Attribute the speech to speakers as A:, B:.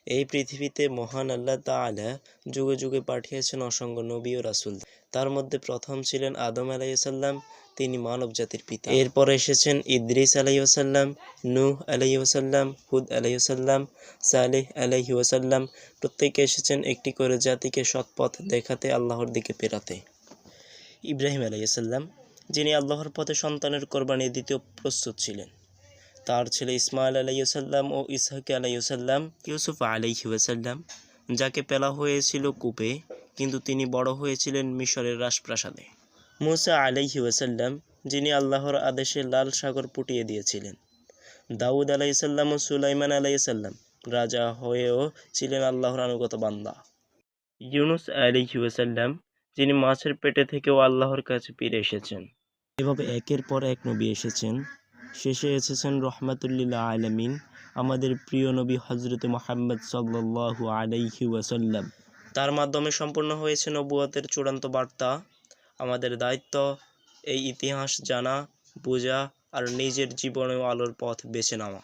A: এই পৃথিবীতে মহান আল্লাহ তাআলা যুগে যুগে পাঠিয়েছেন অসংখ্য নবী ও রাসূল। তার মধ্যে প্রথম ছিলেন আদম আলাইহিসসালাম, তিনি মানব জাতির পিতা। এরপর এসেছেন ইদ্রিস আলাইহিসসালাম, নূহ আলাইহিসসালাম, হুদ আলাইহিসসালাম, সালেহ আলাইহিসসালাম। প্রত্যেকে এসেছেন একটি করে জাতিকে সৎপথ দেখাতে, আল্লাহর দিকে ফেরাতে। ইব্রাহিম আলাইহিসসালাম, যিনি আল্লাহর পথে সন্তানের কোরবানি দিতে প্রস্তুত ছিলেন। তার ছেলে ইসমাইল আলাইহিসসালাম ও ইসহাক আলাইহিসসালাম। ইউসুফ আলাইহিসসালাম, যাকে পেলা হয়েছিল কূপে, কিন্তু তিনি বড় হয়েছিলেন মিশরের রাজপ্রাসাদে। মূসা আলাইহিসসালাম, যিনি আল্লাহর আদেশে লাল সাগর পুটিয়ে দিয়েছিলেন। দাউদ আলাইহিসসালাম ও সুলাইমান আলাইহিসসালাম, রাজা হয়েও ছিলেন আল্লাহর আনুগত বান্দা। ইউনুস আলাইহিসসালাম, যিনি মাছের পেটে থেকেও আল্লাহর কাছে ফিরে এসেছেন। এভাবে একের পর এক নবী এসেছেন। শেষে এসেছেন রহমাতুল্লিল আলামিন, আমাদের প্রিয় নবী হযরত মুহাম্মদ সাল্লাল্লাহু আলাইহি ওয়াসাল্লাম। তার মাধ্যমে সম্পূর্ণ হয়েছে নবুয়তের চূড়ান্ত বার্তা। আমাদের দায়িত্ব এই ইতিহাস জানা, বোঝা আর নিজের জীবনেও আলোর পথ বেছে নেওয়া।